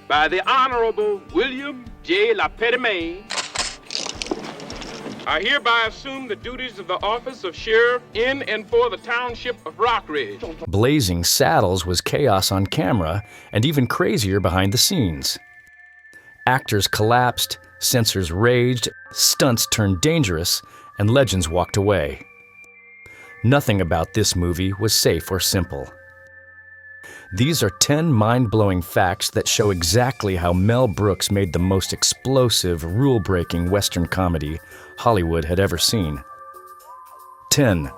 by the Honorable William J. LaPetite, I hereby assume the duties of the office of sheriff in and for the township of Rockridge. Blazing Saddles was chaos on camera and even crazier behind the scenes. Actors collapsed, censors raged, stunts turned dangerous, and legends walked away. Nothing about this movie was safe or simple. These are 10 mind-blowing facts that show exactly how Mel Brooks made the most explosive, rule-breaking Western comedy Hollywood had ever seen. 10.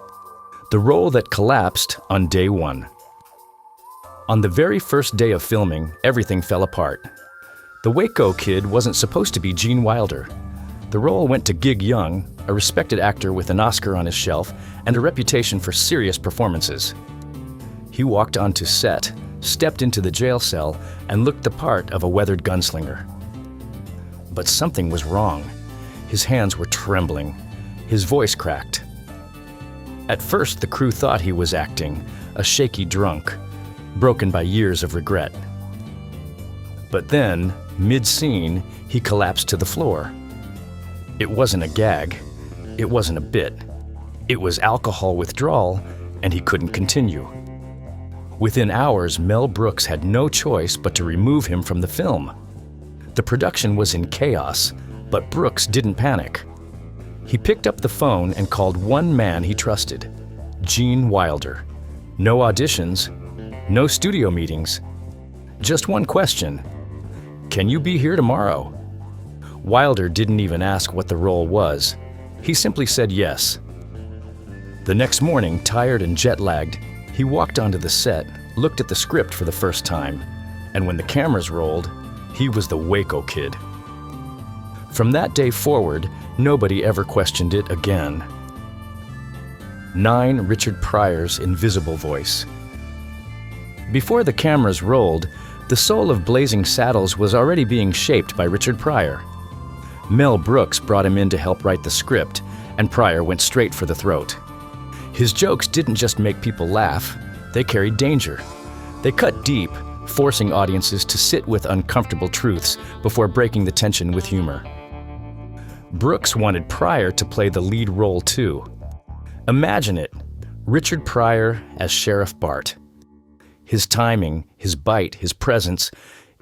The role that collapsed on day one. On the very first day of filming, everything fell apart. The Waco Kid wasn't supposed to be Gene Wilder. The role went to Gig Young, a respected actor with an Oscar on his shelf and a reputation for serious performances. He walked onto set, stepped into the jail cell, and looked the part of a weathered gunslinger. But something was wrong. His hands were trembling. His voice cracked. At first, the crew thought he was acting, a shaky drunk, broken by years of regret. But then, mid-scene, he collapsed to the floor. It wasn't a gag. It wasn't a bit. It was alcohol withdrawal, and he couldn't continue. Within hours, Mel Brooks had no choice but to remove him from the film. The production was in chaos, but Brooks didn't panic. He picked up the phone and called one man he trusted, Gene Wilder. No auditions, no studio meetings, just one question: can you be here tomorrow? Wilder didn't even ask what the role was. He simply said yes. The next morning, tired and jet-lagged, he walked onto the set, looked at the script for the first time, and when the cameras rolled, he was the Waco Kid. From that day forward, nobody ever questioned it again. 9. Richard Pryor's invisible voice. Before the cameras rolled, the soul of Blazing Saddles was already being shaped by Richard Pryor. Mel Brooks brought him in to help write the script, and Pryor went straight for the throat. His jokes didn't just make people laugh, they carried danger. They cut deep, forcing audiences to sit with uncomfortable truths before breaking the tension with humor. Brooks wanted Pryor to play the lead role too. Imagine it, Richard Pryor as Sheriff Bart. His timing, his bite, his presence,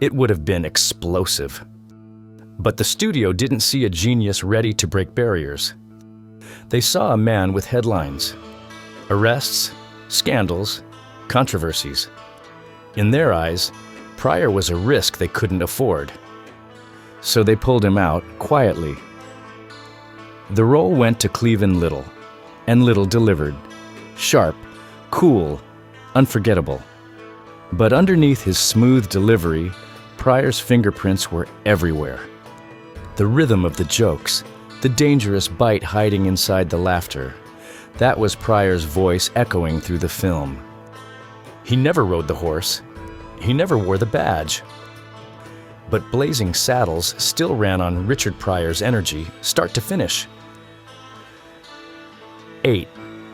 it would have been explosive. But the studio didn't see a genius ready to break barriers. They saw a man with headlines: arrests, scandals, controversies. In their eyes, Pryor was a risk they couldn't afford. So they pulled him out quietly. The role went to Cleavon Little, and Little delivered. Sharp, cool, unforgettable. But underneath his smooth delivery, Pryor's fingerprints were everywhere. The rhythm of the jokes, the dangerous bite hiding inside the laughter, that was Pryor's voice echoing through the film. He never rode the horse. He never wore the badge. But Blazing Saddles still ran on Richard Pryor's energy, start to finish. 8.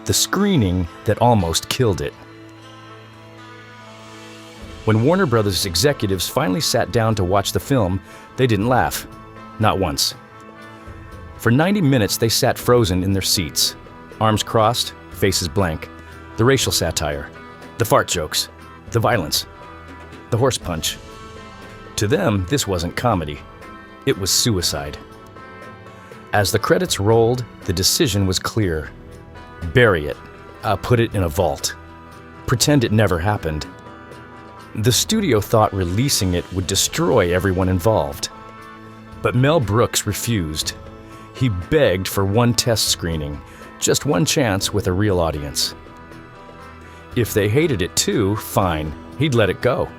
The screening that almost killed it. When Warner Brothers executives finally sat down to watch the film, they didn't laugh. Not once. For 90 minutes, they sat frozen in their seats, arms crossed, faces blank. The racial satire, the fart jokes, the violence, the horse punch. To them, this wasn't comedy. It was suicide. As the credits rolled, the decision was clear. Bury it. Put it in a vault. Pretend it never happened. The studio thought releasing it would destroy everyone involved. But Mel Brooks refused. He begged for one test screening, just one chance with a real audience. If they hated it too, fine, he'd let it go.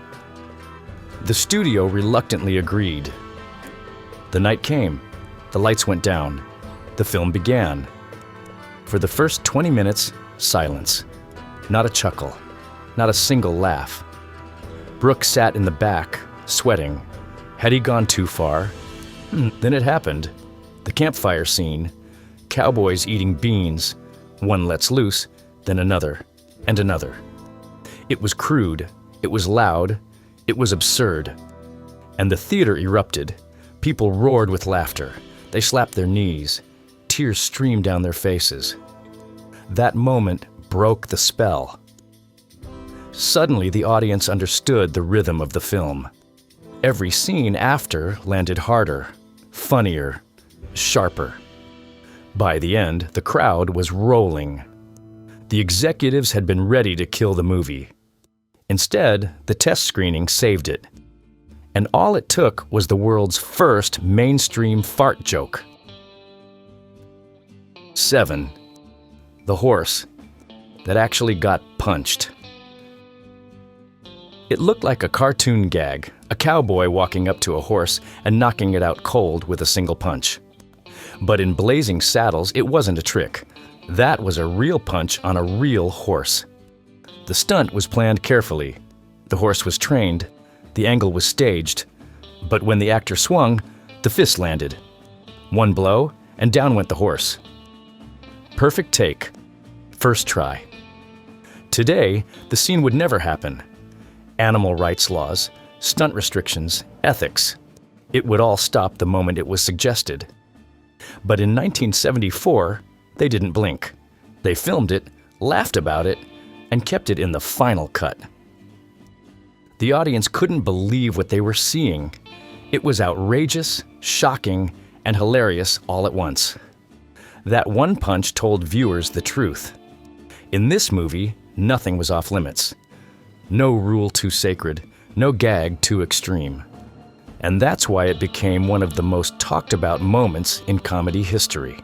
The studio reluctantly agreed. The night came. The lights went down. The film began. For the first 20 minutes, silence. Not a chuckle. Not a single laugh. Brooks sat in the back, sweating. Had he gone too far? Then it happened. The campfire scene. Cowboys eating beans. One lets loose, then another, and another. It was crude. It was loud. It was absurd. And the theater erupted. People roared with laughter. They slapped their knees. Tears streamed down their faces. That moment broke the spell. Suddenly, the audience understood the rhythm of the film. Every scene after landed harder, funnier, sharper. By the end, the crowd was rolling. The executives had been ready to kill the movie. Instead, the test screening saved it. And all it took was the world's first mainstream fart joke. 7. The horse that actually got punched. It looked like a cartoon gag, a cowboy walking up to a horse and knocking it out cold with a single punch. But in Blazing Saddles, it wasn't a trick. That was a real punch on a real horse. The stunt was planned carefully. The horse was trained. The angle was staged. But when the actor swung, the fist landed. One blow, and down went the horse. Perfect take. First try. Today, the scene would never happen. Animal rights laws, stunt restrictions, ethics. It would all stop the moment it was suggested. But in 1974, they didn't blink. They filmed it, laughed about it, and kept it in the final cut. The audience couldn't believe what they were seeing. It was outrageous, shocking, and hilarious all at once. That one punch told viewers the truth. In this movie, nothing was off limits. No rule too sacred, no gag too extreme. And that's why it became one of the most talked about moments in comedy history.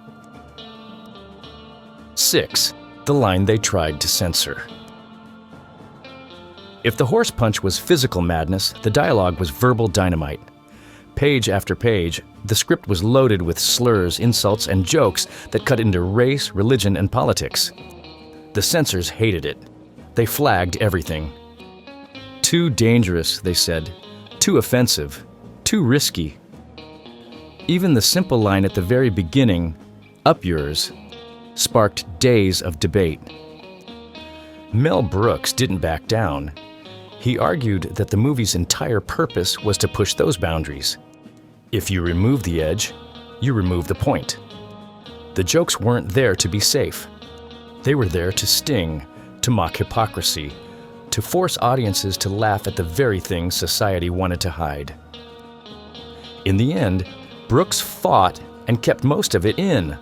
6. The line they tried to censor. If the horse punch was physical madness, the dialogue was verbal dynamite. Page after page, the script was loaded with slurs, insults, and jokes that cut into race, religion, and politics. The censors hated it. They flagged everything. Too dangerous, they said. Too offensive. Too risky. Even the simple line at the very beginning, "Up yours," sparked days of debate. Mel Brooks didn't back down. He argued that the movie's entire purpose was to push those boundaries. If you remove the edge, you remove the point. The jokes weren't there to be safe. They were there to sting, to mock hypocrisy, to force audiences to laugh at the very things society wanted to hide. In the end, Brooks fought and kept most of it in.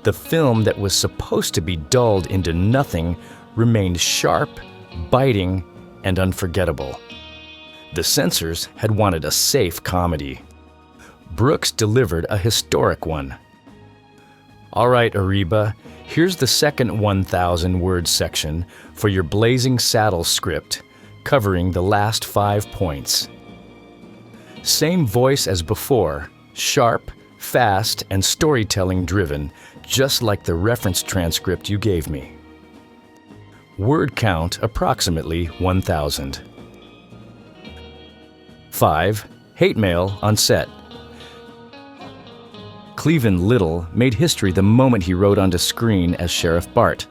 The film that was supposed to be dulled into nothing remained sharp, biting, and unforgettable. The censors had wanted a safe comedy. Brooks delivered a historic one. All right, Ariba, here's the second 1,000-word section for your Blazing Saddles script, covering the last 5 points. Same voice as before, sharp, fast, and storytelling-driven, just like the reference transcript you gave me. Word count approximately 1,000. 5. Hate mail on set. Cleveland Little made history the moment he rode onto screen as Sheriff Bart.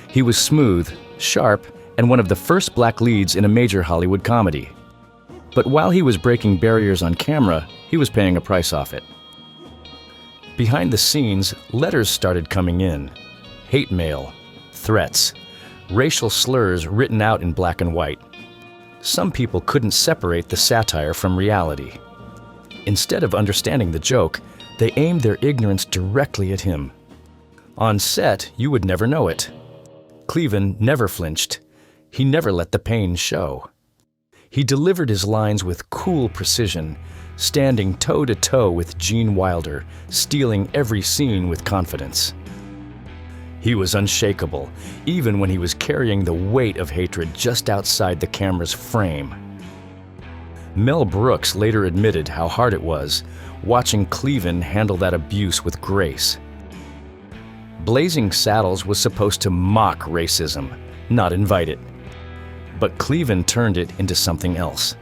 He was smooth, sharp, and one of the first black leads in a major Hollywood comedy. But while he was breaking barriers on camera, he was paying a price off it. Behind the scenes, letters started coming in. Hate mail, threats, racial slurs written out in black and white. Some people couldn't separate the satire from reality. Instead of understanding the joke, they aimed their ignorance directly at him. On set, you would never know it. Cleveland never flinched. He never let the pain show. He delivered his lines with cool precision, standing toe-to-toe with Gene Wilder, stealing every scene with confidence. He was unshakable, even when he was carrying the weight of hatred just outside the camera's frame. Mel Brooks later admitted how hard it was, watching Cleveland handle that abuse with grace. Blazing Saddles was supposed to mock racism, not invite it. But Cleveland turned it into something else.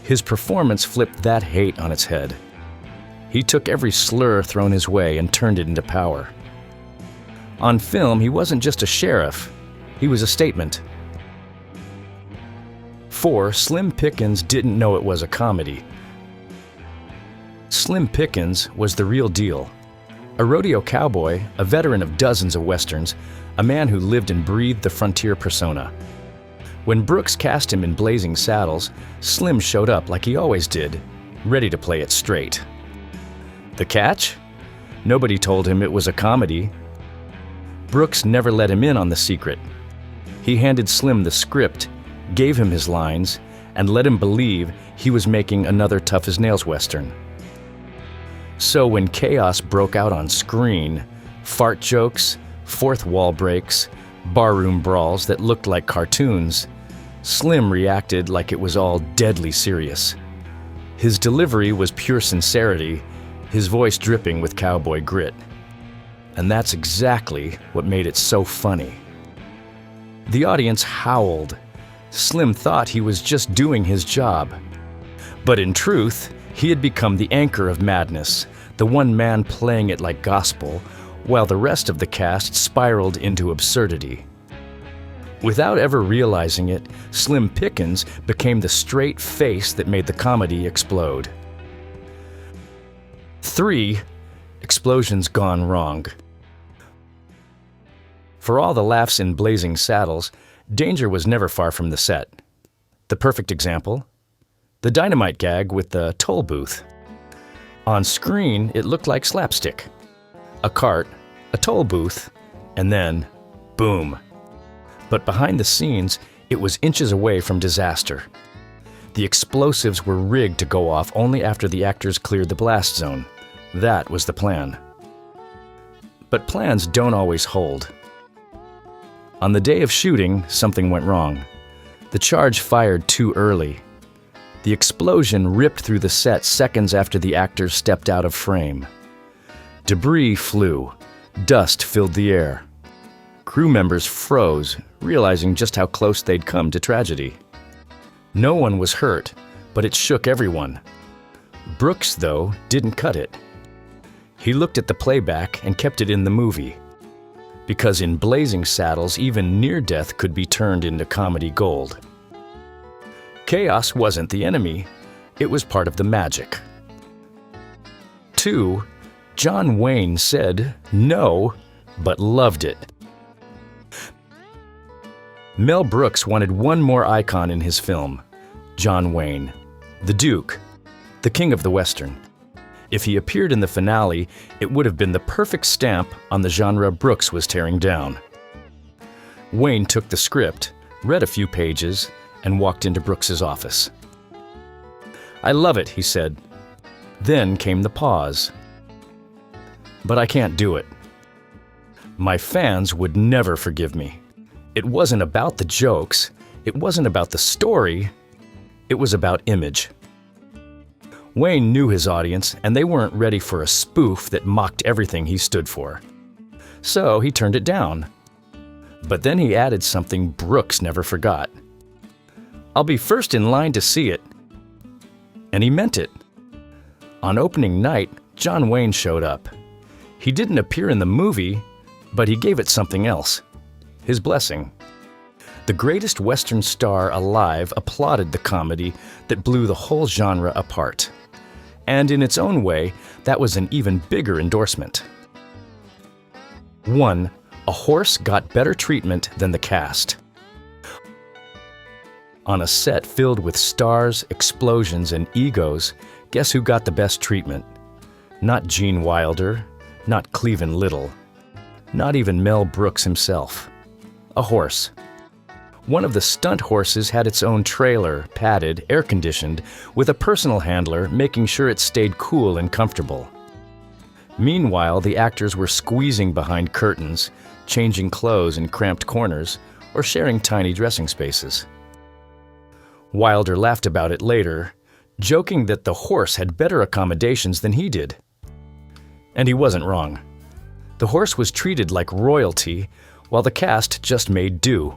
His performance flipped that hate on its head. He took every slur thrown his way and turned it into power. On film, he wasn't just a sheriff, he was a statement. 4. Slim Pickens didn't know it was a comedy. Slim Pickens was the real deal. A rodeo cowboy, a veteran of dozens of westerns, a man who lived and breathed the frontier persona. When Brooks cast him in Blazing Saddles, Slim showed up like he always did, ready to play it straight. The catch? Nobody told him it was a comedy. Brooks never let him in on the secret. He handed Slim the script, gave him his lines, and let him believe he was making another tough-as-nails western. So when chaos broke out on screen, fart jokes, fourth wall breaks, barroom brawls that looked like cartoons, Slim reacted like it was all deadly serious. His delivery was pure sincerity, his voice dripping with cowboy grit. And that's exactly what made it so funny. The audience howled. Slim thought he was just doing his job. But in truth, he had become the anchor of madness, the one man playing it like gospel, while the rest of the cast spiraled into absurdity. Without ever realizing it, Slim Pickens became the straight face that made the comedy explode. 3. Explosions gone wrong. For all the laughs in Blazing Saddles, danger was never far from the set. The perfect example? The dynamite gag with the toll booth. On screen, it looked like slapstick. A cart, a toll booth, and then, boom. But behind the scenes, it was inches away from disaster. The explosives were rigged to go off only after the actors cleared the blast zone. That was the plan. But plans don't always hold. On the day of shooting, something went wrong. The charge fired too early. The explosion ripped through the set seconds after the actors stepped out of frame. Debris flew. Dust filled the air. Crew members froze, realizing just how close they'd come to tragedy. No one was hurt, but it shook everyone. Brooks, though, didn't cut it. He looked at the playback and kept it in the movie. Because in Blazing Saddles, even near death could be turned into comedy gold. Chaos wasn't the enemy, it was part of the magic. 2. John Wayne said no, but loved it. Mel Brooks wanted one more icon in his film, John Wayne, the Duke, the king of the Western. If he appeared in the finale, it would have been the perfect stamp on the genre Brooks was tearing down. Wayne took the script, read a few pages, and walked into Brooks's office. "I love it," he said. Then came the pause. "But I can't do it. My fans would never forgive me. It wasn't about the jokes, it wasn't about the story, it was about image." Wayne knew his audience, and they weren't ready for a spoof that mocked everything he stood for. So he turned it down. But then he added something Brooks never forgot. "I'll be first in line to see it." And he meant it. On opening night, John Wayne showed up. He didn't appear in the movie, but he gave it something else. His blessing. The greatest Western star alive applauded the comedy that blew the whole genre apart. And in its own way, that was an even bigger endorsement. 1. A horse got better treatment than the cast. On a set filled with stars, explosions, and egos, guess who got the best treatment? Not Gene Wilder, not Cleavon Little, not even Mel Brooks himself. A horse. One of the stunt horses had its own trailer, padded, air-conditioned, with a personal handler making sure it stayed cool and comfortable. Meanwhile, the actors were squeezing behind curtains, changing clothes in cramped corners, or sharing tiny dressing spaces. Wilder laughed about it later, joking that the horse had better accommodations than he did. And he wasn't wrong. The horse was treated like royalty, while the cast just made do.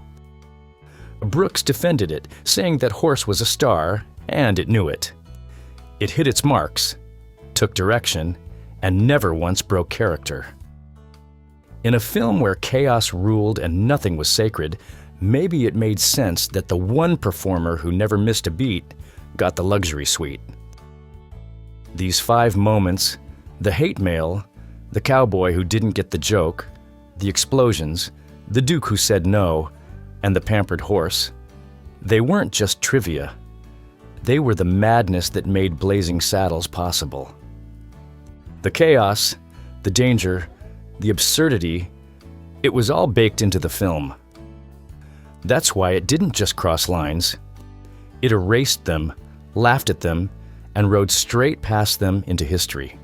Brooks defended it, saying that horse was a star, and it knew it. It hit its marks, took direction, and never once broke character. In a film where chaos ruled and nothing was sacred, maybe it made sense that the one performer who never missed a beat got the luxury suite. These 5 moments, the hate mail, the cowboy who didn't get the joke, the explosions, the Duke who said no, and the pampered horse, they weren't just trivia. They were the madness that made Blazing Saddles possible. The chaos, the danger, the absurdity, it was all baked into the film. That's why it didn't just cross lines. It erased them, laughed at them, and rode straight past them into history.